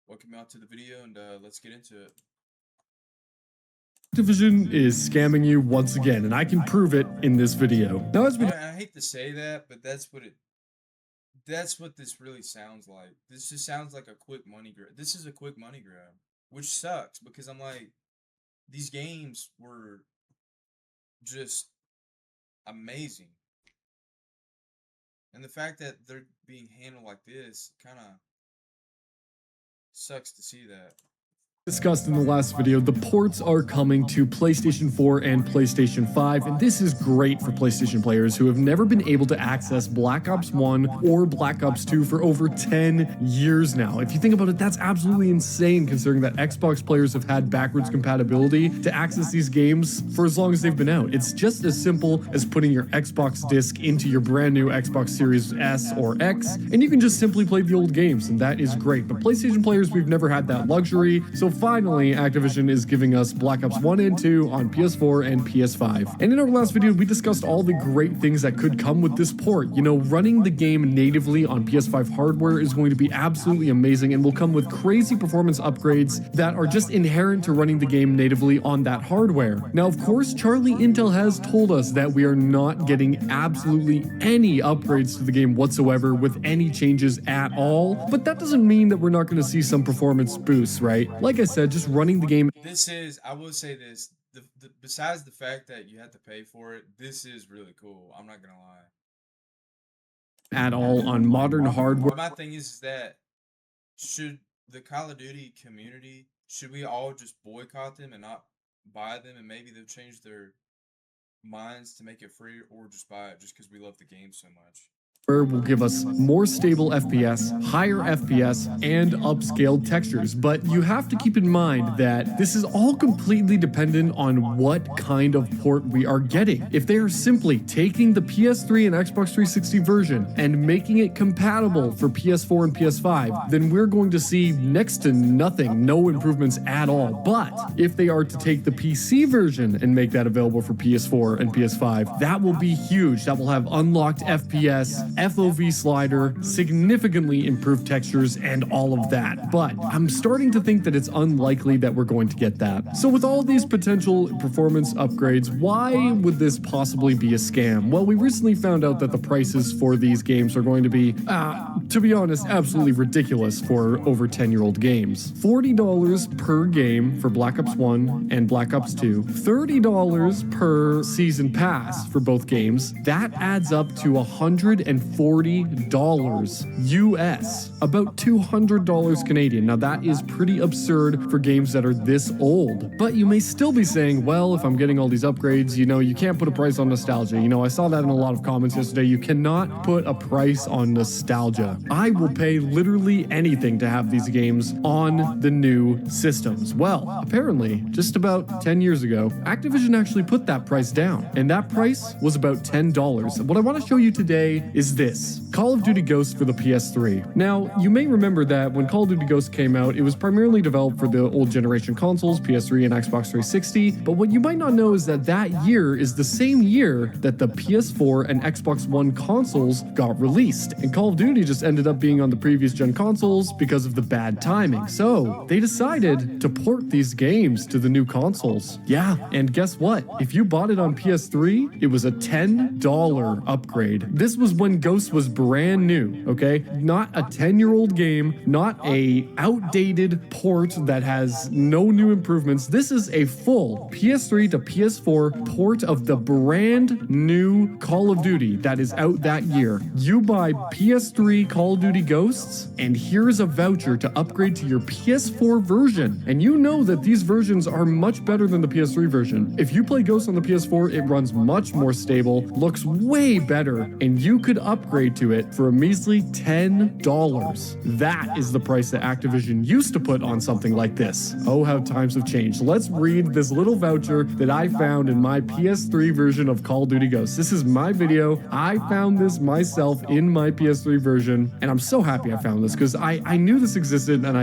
Welcome out to the video, and let's get into it. Activision is scamming you once again, and I can prove it in this video. Now, as we I hate to say that, but that's what this really sounds like. This just sounds like a quick money grab. This is a quick money grab, which sucks because I'm like, these games were just amazing. And the fact that they're being handled like this kind of sucks to see that. discussed in the last video, the ports are coming to PlayStation 4 and PlayStation 5, and this is great for PlayStation players who have never been able to access Black Ops 1 or Black Ops 2 for over 10 years now. If you think about it, that's absolutely insane considering that Xbox players have had backwards compatibility to access these games for as long as they've been out. It's just as simple as putting your Xbox disc into your brand new Xbox Series S or X, and you can just simply play the old games, and that is great. But PlayStation players, we've never had that luxury, so finally, Activision is giving us Black Ops 1 and 2 on PS4 and PS5. And in our last video, we discussed all the great things that could come with this port. You know, running the game natively on PS5 hardware is going to be absolutely amazing and will come with crazy performance upgrades that are just inherent to running the game natively on that hardware. Now, of course, Charlie Intel has told us that we are not getting absolutely any upgrades to the game whatsoever with any changes at all, but that doesn't mean that we're not going to see some performance boosts, right? Like I said, just running the game. I will say this, besides the fact that you have to pay for it, this is really cool. I'm not gonna lie. At all on modern hardware. But my thing is that should the Call of Duty community, should we all just boycott them and not buy them, and maybe they'll change their minds to make it free, or just buy it just because we love the game so much? Will give us more stable FPS, higher FPS, and upscaled textures. But you have to keep in mind that this is all completely dependent on what kind of port we are getting. If they are simply taking the PS3 and Xbox 360 version and making it compatible for PS4 and PS5, then we're going to see next to nothing, no improvements at all. But if they are to take the PC version and make that available for PS4 and PS5, that will be huge. That will have unlocked FPS, FOV slider, significantly improved textures, and all of that. But I'm starting to think that it's unlikely that we're going to get that. So with all these potential performance upgrades, why would this possibly be a scam? Well, we recently found out that the prices for these games are going to be, to be honest, absolutely ridiculous for over 10-year-old games. $40 per game for Black Ops 1 and Black Ops 2, $30 per season pass for both games. That adds up to $140 US, about $200 Canadian. Now that is pretty absurd for games that are this old. But you may still be saying, well, if I'm getting all these upgrades, you know, you can't put a price on nostalgia. You know, I saw that in a lot of comments yesterday. You cannot put a price on nostalgia. I will pay literally anything to have these games on the new systems. Well, apparently, just about 10 years ago, Activision actually put that price down, and that price was about $10. What I want to show you today is this: Call of Duty Ghosts for the PS3. Now, you may remember that when Call of Duty Ghosts came out, it was primarily developed for the old generation consoles, PS3 and Xbox 360, but what you might not know is that that year is the same year that the PS4 and Xbox One consoles got released, and Call of Duty just ended up being on the previous gen consoles because of the bad timing. So, they decided to port these games to the new consoles. Yeah, and guess what? If you bought it on PS3, it was a $10 upgrade. This was when Ghosts was brand new, okay? Not a 10-year-old game, not a outdated port that has no new improvements. This is a full PS3 to PS4 port of the brand new Call of Duty that is out that year. You buy PS3 Call of Duty Ghosts, and here's a voucher to upgrade to your PS4 version. And you know that these versions are much better than the PS3 version. If you play Ghosts on the PS4, it runs much more stable, looks way better, and you could upgrade to it for a measly $10. That is the price that Activision used to put on something like this. Oh, how times have changed. Let's read this little voucher that I found in my PS3 version of Call of Duty Ghosts. This is my video. I found this myself in my PS3 version, and I'm so happy I found this because I knew this existed, and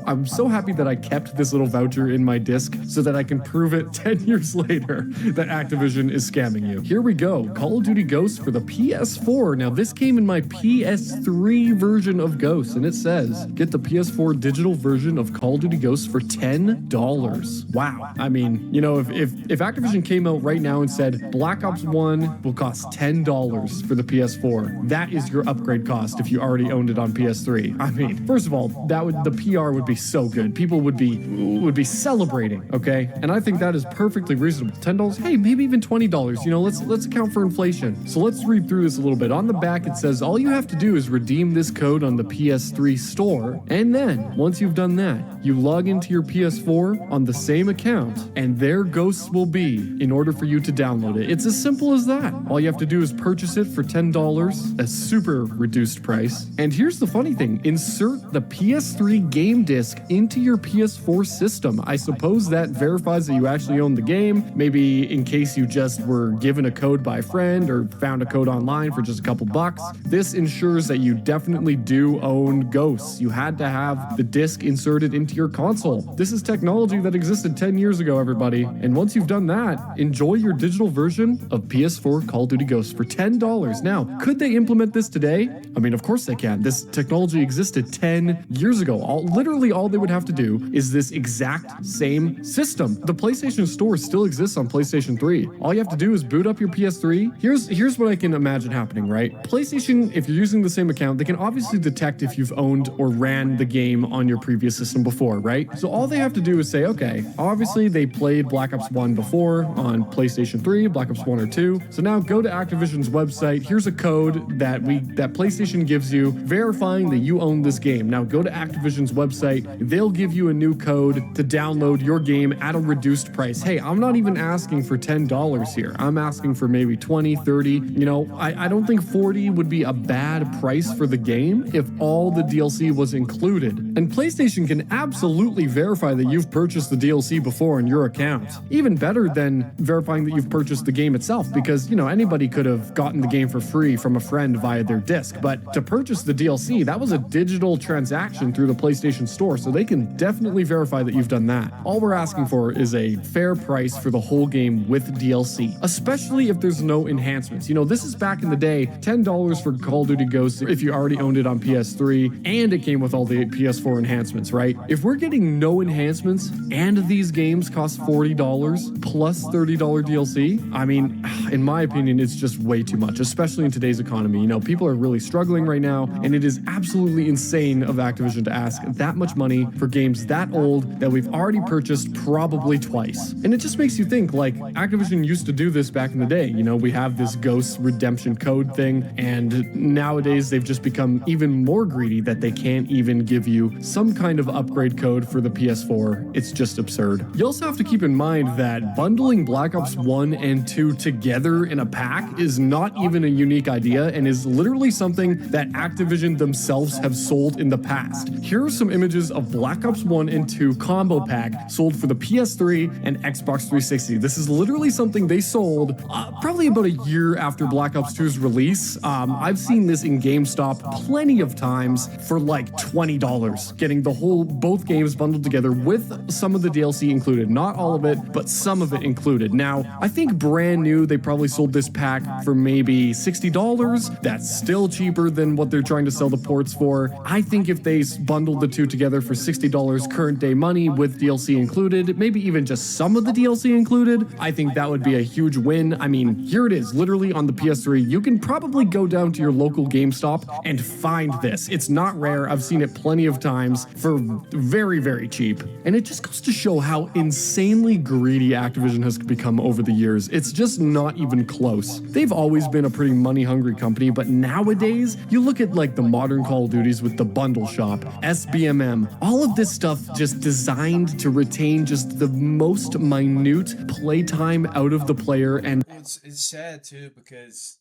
I'm so happy that I kept this little voucher in my disc so that I can prove it 10 years later that Activision is scamming you. Here we go. Call of Duty Ghosts for the PS4. Now, this came in my PS3 version of Ghosts, and it says, get the PS4 digital version of Call of Duty Ghosts for $10. Wow. I mean, you know, if Activision came out right now and said Black Ops 1 will cost $10 for the PS4, that is your upgrade cost if you already owned it on PS3. I mean, first of all, the PR would be so good. People would be celebrating, okay? And I think that is perfectly reasonable. $10, hey, maybe even $20. You know, let's account for inflation. So let's read through this a little bit. On the back it says all you have to do is redeem this code on the PS3 store, and then once you've done that, you log into your PS4 on the same account, and there Ghosts will be in order for you to download it. It's as simple as that. All you have to do is purchase it for $10, a super reduced price. And here's the funny thing, insert the PS3 game disc into your PS4 system. I suppose that verifies that you actually own the game, maybe in case you just were given a code by a friend or found a code online for just a couple bucks. This ensures that you definitely do own Ghosts. You had to have the disc inserted into your console. This is technology that existed 10 years ago, everybody. And once you've done that, enjoy your digital version of PS4 Call of Duty Ghosts for $10. Now, could they implement this today? I mean, of course they can. This technology existed 10 years ago. Literally all they would have to do is this exact same system. The PlayStation Store still exists on PlayStation 3. All you have to do is boot up your PS3. Here's what I can imagine happening, right? PlayStation, if you're using the same account, they can obviously detect if you've owned or ran the game on your previous system before, right? So all they have to do is say, okay, obviously they played Black Ops 1 before on PlayStation 3, Black Ops 1 or 2. So now go to Activision's website. Here's a code that PlayStation gives you verifying that you own this game. Now go to Activision's website. They'll give you a new code to download your game at a reduced price. Hey, I'm not even asking for $10 here. I'm asking for maybe 20, 30. You know, I don't think 40 would be a bad price for the game if all the DLC was included. And PlayStation can absolutely verify that you've purchased the DLC before on your account. Even better than verifying that you've purchased the game itself, because, you know, anybody could have gotten the game for free from a friend via their disc. But to purchase the DLC, that was a digital transaction through the PlayStation Store, so they can definitely verify that you've done that. All we're asking for is a fair price for the whole game with DLC, especially if there's no enhancements. You know, this is back in the day, $10 for Call of Duty Ghosts if you already owned it on PS3 and it came with all the PS4 enhancements, right? If we're getting no enhancements and these games cost $40 plus $30 DLC, I mean, in my opinion, it's just way too much, especially in today's economy. You know, people are really struggling right now, and it is absolutely insane of Activision to ask that much money for games that old that we've already purchased probably twice. And it just makes you think, like, Activision used to do this back in the day. You know, we have this Ghost redemption code thing, and nowadays they've just become even more greedy that they can't even give you some kind of upgrade code for the PS4. It's just absurd. You also have to keep in mind that bundling Black Ops 1 and 2 together in a pack is not even a unique idea and is literally something that Activision themselves have sold in the past. Here are some images of Black Ops 1 and 2 combo pack sold for the PS3 and Xbox 360. This is literally something they sold probably about a year after Black Ops 2's release. I've seen this in GameStop plenty of times for like $20, getting both games bundled together with some of the DLC included. Not all of it, but some of it included. Now, I think brand new, they probably sold this pack for maybe $60. That's still cheaper than what they're trying to sell the ports for. I think if they bundled the two together for $60 current day money with DLC included, maybe even just some of the DLC included, I think that would be a huge win. I mean, here it is, literally on the PS3. You can probably go down to your local GameStop and find this. It's not rare. I've seen it plenty of times for very, very cheap. And it just goes to show how insanely greedy Activision has become over the years. It's just not even close. They've always been a pretty money-hungry company, but nowadays, you look at like the modern Call of Duties with the bundle shop, SBMM, all of this stuff just designed to retain just the most minute playtime out of the player. And Well, it's sad too, because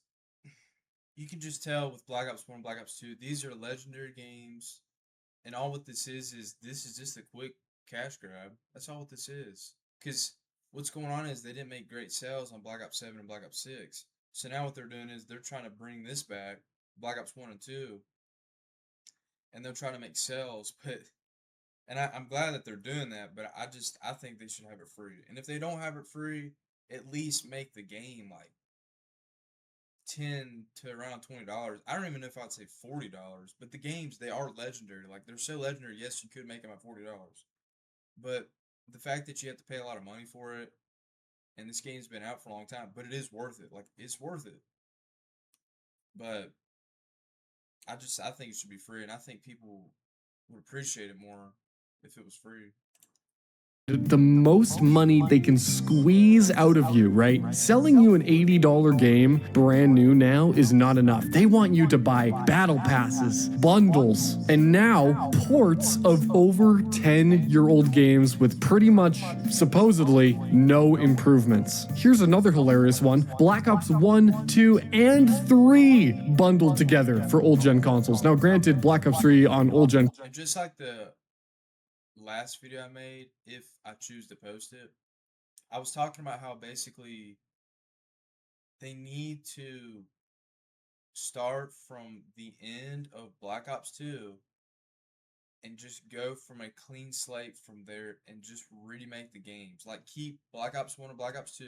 you can just tell with Black Ops 1 and Black Ops 2, these are legendary games, and all what this is just a quick cash grab. That's all what this is. Because what's going on is they didn't make great sales on Black Ops 7 and Black Ops 6. So now what they're doing is they're trying to bring this back, Black Ops 1 and 2, and they're trying to make sales. And I'm glad that they're doing that, but I think they should have it free. And if they don't have it free, at least make the game like $10 to around $20. I don't even know if I'd say $40, but the games, they are legendary. Like, they're so legendary. Yes, you could make them at $40, but the fact that you have to pay a lot of money for it, and this game's been out for a long time, but it is worth it. Like, it's worth it. But I think it should be free, and I think people would appreciate it more if it was free. The most money they can squeeze out of you, right? Selling you an $80 game brand new now is not enough. They want you to buy battle passes, bundles, and now ports of over 10-year-old games with pretty much, supposedly, no improvements. Here's another hilarious one. Black Ops 1, 2, and 3 bundled together for old-gen consoles. Now, granted, Black Ops 3 on old-gen... And just like the last video I made, if I choose to post it, I was talking about how basically they need to start from the end of Black Ops 2 and just go from a clean slate from there and just remake the games. Like, keep Black Ops 1 and Black Ops 2,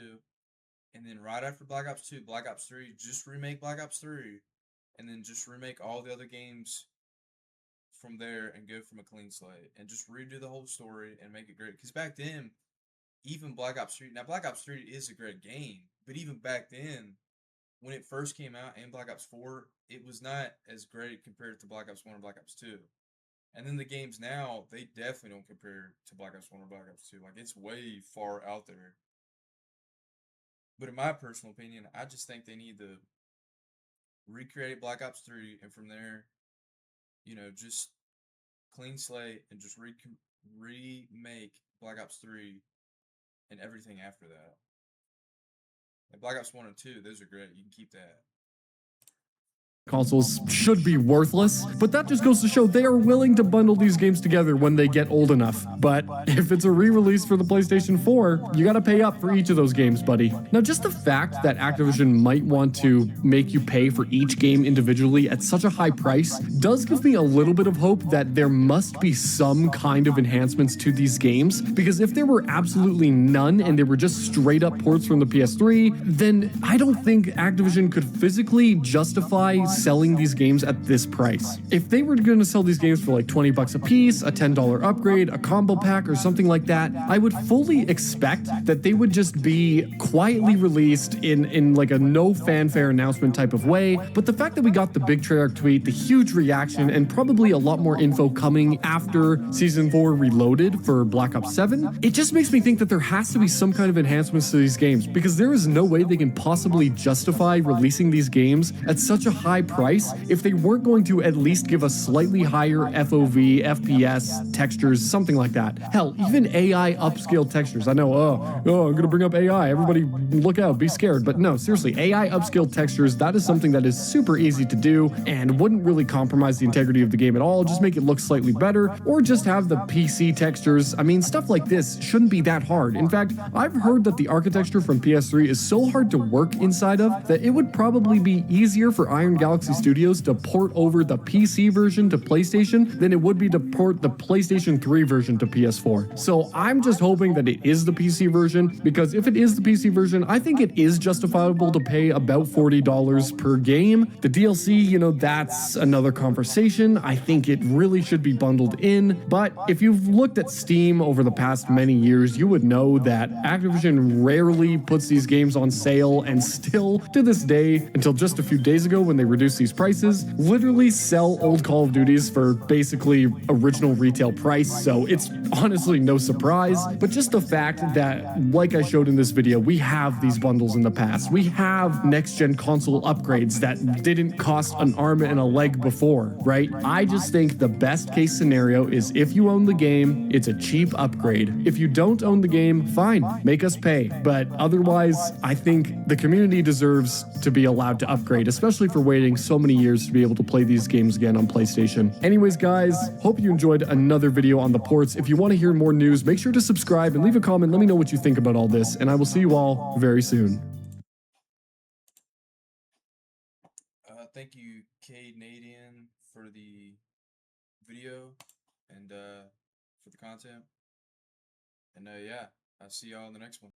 and then right after Black Ops 2, Black Ops 3, just remake Black Ops 3, and then just remake all the other games from there and go from a clean slate and just redo the whole story and make it great. Because back then, even Black Ops 3, now Black Ops 3 is a great game, but even back then, when it first came out and Black Ops 4, it was not as great compared to Black Ops 1 and Black Ops 2. And then the games now, they definitely don't compare to Black Ops 1 or Black Ops 2. Like, it's way far out there. But in my personal opinion, I just think they need to recreate Black Ops 3, and from there, just clean slate and just remake Black Ops 3 and everything after that. And Black Ops 1 and 2, those are great. You can keep that. Consoles should be worthless, but that just goes to show they are willing to bundle these games together when they get old enough. But if it's a re-release for the PlayStation 4, you gotta pay up for each of those games, buddy. Now, just the fact that Activision might want to make you pay for each game individually at such a high price does give me a little bit of hope that there must be some kind of enhancements to these games, because if there were absolutely none and they were just straight up ports from the PS3, then I don't think Activision could physically justify selling these games at this price. If they were going to sell these games for like $20 a piece, a $10 upgrade, a combo pack, or something like that, I would fully expect that they would just be quietly released in like a no fanfare announcement type of way. But the fact that we got the big Treyarch tweet, the huge reaction, and probably a lot more info coming after Season 4 Reloaded for Black Ops 7, it just makes me think that there has to be some kind of enhancements to these games, because there is no way they can possibly justify releasing these games at such a high price if they weren't going to at least give us slightly higher FOV, FPS, textures, something like that. Hell, even AI upscale textures. I know, I'm gonna bring up AI. Everybody look out, be scared. But no, seriously, AI upscale textures, that is something that is super easy to do and wouldn't really compromise the integrity of the game at all. Just make it look slightly better, or just have the PC textures. I mean, stuff like this shouldn't be that hard. In fact, I've heard that the architecture from PS3 is so hard to work inside of that it would probably be easier for Iron Galaxy Studios to port over the PC version to PlayStation than it would be to port the PlayStation 3 version to PS4. So I'm just hoping that it is the PC version, because if it is the PC version, I think it is justifiable to pay about $40 per game. The DLC, that's another conversation. I think it really should be bundled in, but if you've looked at Steam over the past many years, you would know that Activision rarely puts these games on sale, and still to this day, until just a few days ago when they reduced these prices, literally sell old Call of Duties for basically original retail price, so it's honestly no surprise. But just the fact that, like I showed in this video, we have these bundles in the past. We have next-gen console upgrades that didn't cost an arm and a leg before, right? I just think the best case scenario is if you own the game, it's a cheap upgrade. If you don't own the game, fine, make us pay. But otherwise, I think the community deserves to be allowed to upgrade, especially for waiting so many years to be able to play these games again on PlayStation. Anyways, guys, hope you enjoyed another video on the ports. If you want to hear more news, make sure to subscribe and leave a comment. Let me know what you think about all this, and I will see you all very soon. Thank you, Canadian, for the video and for the content. And yeah, I'll see y'all in the next one.